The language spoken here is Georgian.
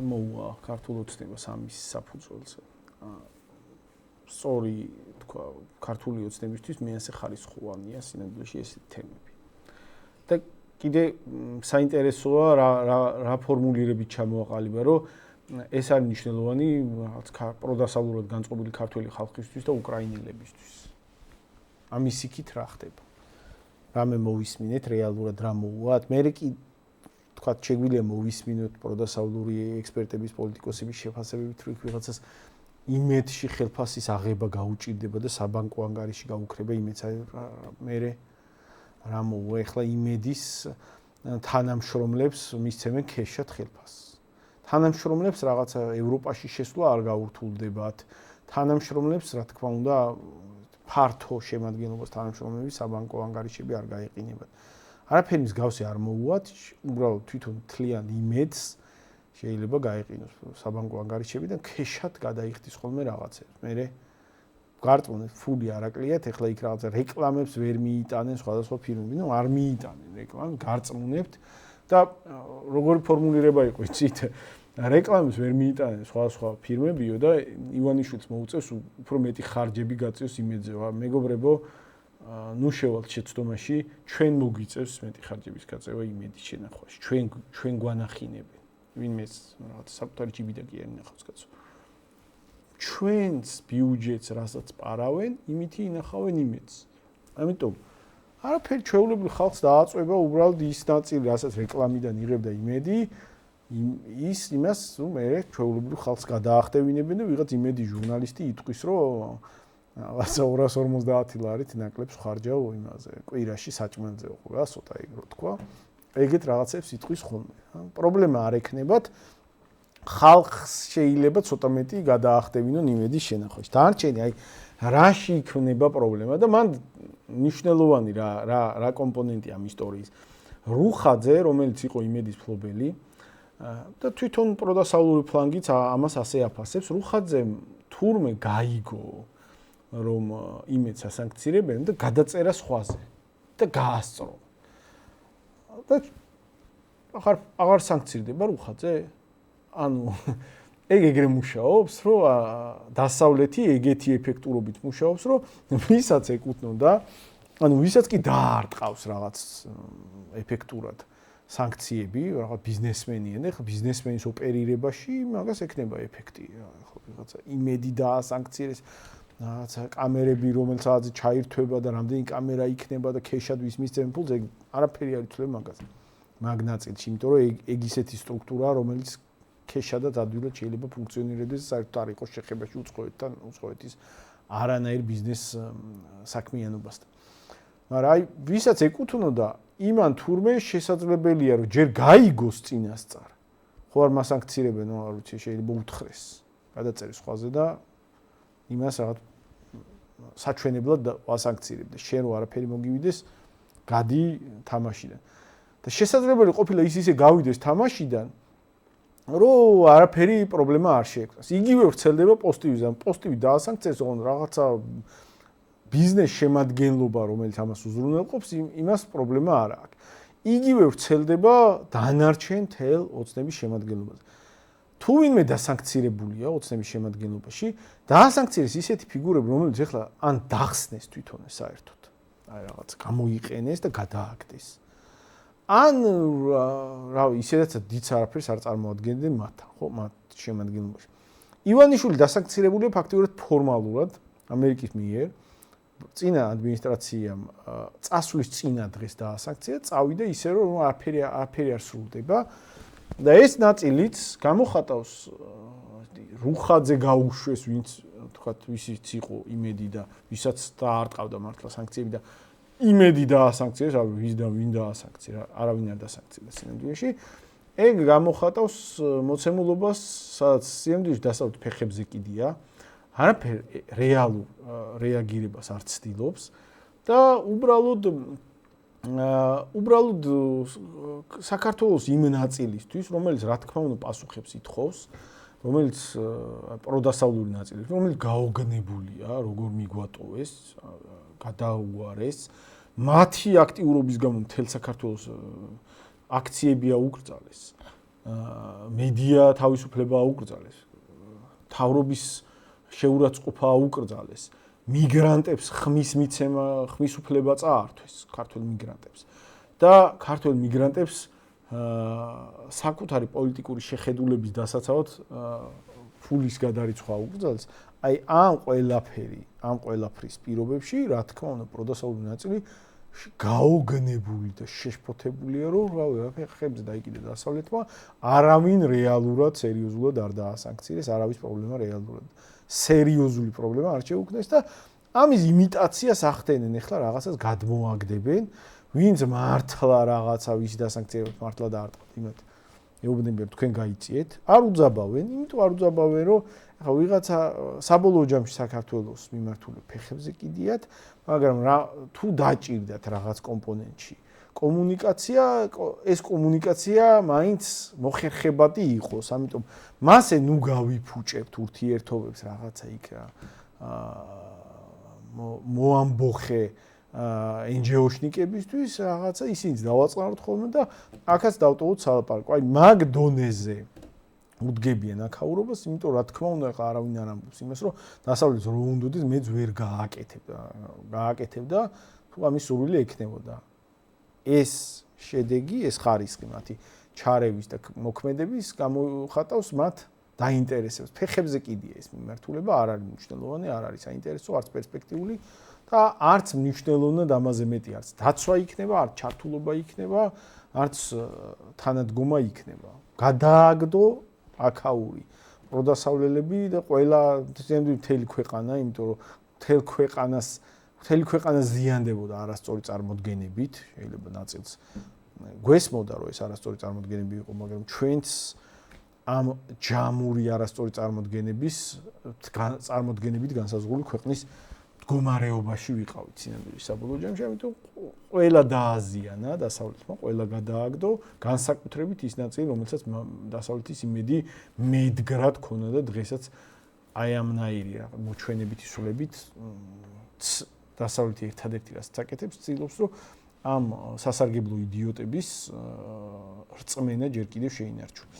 მოუვა ქართულ ოცნებას ამის საფუძველზე. სწორი თქვა ქართული ოცნებისთვის მე ასე ხარისხოვანია სინამდვილეში ეს თემები. და კიდე საინტერესოა რა ფორმულირებით ჩამოაყალიბა, რომ ეს არის მნიშვნელოვანი რაღაც პროდასავლურად განწყობილი ქართველი ხალხისთვის და უკრაინელებისთვის. ამის იქით რა ხდება? რამე მოვისმინეთ რეალურად რა მოუვათ? მე კი თქვა შეგვიძლია მოვისმინოთ პროდასავლური ექსპერტების, პოლიტიკოსების შეფასებებით, რომ ვიღაცას იმედში ხელფასის აღება გაუჭირდება და საბანკო ანგარიში გაუქრება იმედს. მე რა მოუვა ახლა იმედის თანამშრომლებს მისცემენ ქეშად ხელფასს. თანამშრომლებს რაღაცა ევროპაში შესვლა არ გაურთულდებათ. თანამშრომლებს რა თქმა უნდა ფართო შემადგენლობას თანამშრომლების საბანკო ანგარიშები არ გაეყინებათ. არაფერი მსგავსი არ მოუვათ, უბრალოდ თვითონ თლიან იმედს შეიძლება გაეყინოს საბანკო ანგარიშები და ქეშად გადაიხდის ხოლმე რაღაცებს. მე გარტყმუნეთ ფული არაკლიათ, ეხლა იქ რაღაცა რეკლამებს ვერ მიიტანენ სხვადასხვა ფირმები, ნუ არ მიიტანენ რეკლამებს, გარწმუნებთ და როგორი ფორმულირება იყო იცით? რეკლამებს ვერ მიიტანენ სხვადასხვა ფირმებიო და ივანიშვილს მოუწევს უფრო მეტი ხარჯები გაწევს იმედზე. მეგობრებო, ნუ შევალთ შეცდომაში, ჩვენ მოგვიწევს მეტი ხარჯების გაწევა იმედის შენახვაში. ჩვენ გვანახინებენ. ვინმეს რაღაც საკუთარი ჯიბიდან კი არ ინახავს კაცო. ჩვენს ბიუჯეტს რასაც პარავენ, იმითი ინახავენ იმედს. ამიტომ არაფერი ჩვეულებრივ ხალხს დააწვება უბრალოდ ის ნაწილი, რასაც რეკლამიდან იღებდა იმედი, ის იმას, მე ჩვეულებრივ ხალხს გადაახტევინებენ და ვიღაც იმედი ჟურნალისტი იტყვის, რომ რაღაცა 250 ლარით ნაკლებს ხარჯავ იმაზე, კვირაში საჭმელზეო ხო რა, ცოტა ეგრო თქვა. ეგეთ რაღაცებს იტყვის ხოლმე. პრობლემა არ ექნებათ. ხალხს შეიძლება ცოტა მეტი გადაახტევინონ იმედის შენახვაში. დანარჩენი აი რაში იქნება პრობლემა და მან მნიშვნელოვანი რა კომპონენტია ამ ისტორიის. რუხაძე, რომელიც იყო იმედის ფლობელი და თვითონ პროდასავლური ფლანგიც ამას ასე აფასებს, რუხაძემ თურმე გაიგო, რომ იმედს ასანქცირებენ და გადაწერა სხვაზე და გაასწრო. და აღარ სანქცირდება რუხაძე? ანუ ეგრე მუშაობს, რომ დასავლეთი ეგეთი ეფექტურობით მუშაობს, რომ ვისაც ეკუთვნოდა, ანუ ვისაც კი დაარტყავს რაღაც ეფექტურად სანქციები, რაღაც ბიზნესმენია და ხა ბიზნესმენის ოპერირებაში მაგას ექნება ეფექტი. ხო ვიღაცა იმედი დაასანქცირეს, რაღაცა კამერები, რომელსაც ჩაირთვება და რამდენი კამერა იქნება და ქეშად ვის მისცემენ ფულს, ეგ არაფერი არ იცვლება მაგას. მაგ ნაწილში, იმიტომ რომ ეგ ისეთი სტრუქტურაა, რომელიც ქეშადაც ადვილად შეიძლება ფუნქციონირებდეს, საერთოდ არ იყოს შეხებაში უწყოეთთან, უწყოეთის არანაირ ბიზნეს საქმიანობასთან. მაგრამ აი, ვისაც ეკუთვნოდა, იმან თურმე შესაძლებელია, რომ ჯერ გაიგოს წინასწარ. ხო არ მასანქცირებენ, არ ვიცი, შეიძლება უთხრეს. გადაწერეს სხვაზე და იმას რაღაც საჩვენებლად ვასანქცირებდა. შენ რო არაფერი მოგივიდეს, გადი თამაშიდან. და შესაძლებელი ყოფილა ის ისე გავიდეს თამაშიდან, რომ არაფერი პრობლემა არ შეექმნას. იგივე ვრცელდება პოზიტივიზმი, პოზიტივი დაასანქცირეს, ოღონდ რაღაცა ბიზნეს შემადგენლობა, რომელიც ამას უზრუნველყოფს, იმას პრობლემა არ აქვს. იგივე ვრცელდება დანარჩენ თელ ოცნების შემადგენლობაზე. თუ ვინმე დასანქცირებულია ოცნების შემადგენლობაში, დაასანქცირეს ისეთი ფიგურები, რომელიც ახლა ან დახსნეს თვითონ საერთოდ. აი რაღაც გამოიყენეს და გადააგდეს. ან რავი, ისედაც დიდ არაფერს არ წარმოადგენდნენ მათთან, ხო, მათ შემადგენლობაში. ივანიშვილი დასანქცირებულია ფაქტიურად ფორმალურად ამერიკის მიერ. წინა ადმინისტრაციამ წასვლის წინა დღეს დაასანქცია, წავიდა ისე რომ არაფერი არ სრულდება და ეს ნაწილიც გამოხატავს რუხაძე გაუშვეს, ვინც თქვათ, ვისიც იყო იმედი და ვისაც დაარტყავდა მართლა სანქციები და იმედი დაასანქცირეს, ვის და ვინ დაასანქცირა, არავინ არ დასანქცირდა სინამდვილეში. ეგ გამოხატავს მოცემულობას, სადაც სინამდვილეში დასავლეთ ფეხებზე კიდია. არაფერ რეალურ რეაგირებას არ ცდილობს და უბრალოდ საქართველოს იმ ნაწილისთვის, რომელიც რა თქმა უნდა პასუხებს ითხოვს, რომელიც პროდასავლური ნაწილი, რომელიც გაოგნებულია, როგორ მიგვატოვეს, გადაუარეს, მათი აქტიურობის გამო მთელ საქართველოს აქციებია უკრძალეს. მედია თავისუფლება აუკრძალეს, თავრობის შეურაცხყოფა აუკრძალეს, მიგრანტებს ხმის მიცემა, ხმის უფლება წაართვეს ქართულ მიგრანტებს და ქართულ მიგრანტებს საკუთარი პოლიტიკური შეხედულების დასაცავად ფულის გადარიცხვა აუკრძალეს. აი ამ ყველაფრის პირობებში, რა თქმა უნდა, პროდასალური ნაწილი გაოგნებული და შეშფოთებულია, რომ ხებზე დაიკიდა დასავლეთმა, არავინ რეალურად სერიოზულად არ დაასანქცირეს, არავის პრობლემა რეალურად სერიოზული პრობლემა არ შეუქმნეს და ამის იმიტაციას ახდენენ, ეხლა რაღაცას გადმოაგდებენ, ვინც მართლა რაღაცა ვის დასანქცირებთ მართლა დაარტყათ იმათ. ეუბნებიან თქვენ გაიწიეთ, არ უძაბავენ, იმიტომ არ უძაბავენ, რომ ახლა ვიღაცა საბოლოო ჯამში საქართველოს მიმართული ფეხებზე კიდიათ, მაგრამ თუ დაჭირდათ რაღაც კომპონენტში კომუნიკაცია, ეს კომუნიკაცია მაინც მოხერხებადი იყოს, ამიტომ მასე ნუ გავიფუჭებთ ურთიერთობებს რაღაცა იქ მოამბოხე NGO-შნიკებისთვის რაღაცა ისინიც დავაწყნაროთ ხოლმე და აქაც დავტოვოთ სალაპარაკო. აი მაგ დონეზე უდგებიან აქაურობას, იმიტომ რა თქმა უნდა ახლა არავინ არ ამბობს იმას, რომ დასავლეთს რო უნდოდეს მეც ვერ გააკეთებ და თუ ამის სურვილი ექნებოდა. ეს შედეგი, ეს ხარისხი მათი ჩარევის და მოქმედების გამოხატავს მათ დაინტერესებს. ფეხებზე კიდია ეს მიმართულება, არ არის მნიშვნელოვანი, არ არის საინტერესო, არც პერსპექტიული და არც მნიშვნელოვნად ამაზე მეტი არც დაცვა იქნება, არც ჩართულობა იქნება, არც თანადგომა იქნება. გადააგდო აქაური პროდასავლელები და ყველა მთელი ქვეყანა, იმიტომ რომ მთელი ქვეყანა ზიანდებოდა არასწორი წარმოდგენებით, შეიძლება ნაწილს გვესმოდა რომ ეს არასწორი წარმოდგენები იყო, მაგრამ ჩვენც ამ ჯამური არასწორი წარმოდგენებით განსაზღვრული ქვეყნის მდგომარეობაში ვიყავით სინამდვილეში საბოლოო ჯამში, ამიტომ ყველა დააზიანა დასავლეთმა, ყველა გადააგდო, განსაკუთრებით ის ნაწილი, რომელსაც დასავლეთის იმედი მედგრად ქონდა და დღესაც აი ამნაირი მოჩვენებითი სულებით დასავლეთი ერთადერთი რაც წაკეთებს, ცდილობს რომ ამ სასარგებლო იდიოტების რწმენა ჯერ კიდევ შეინარჩუნოს.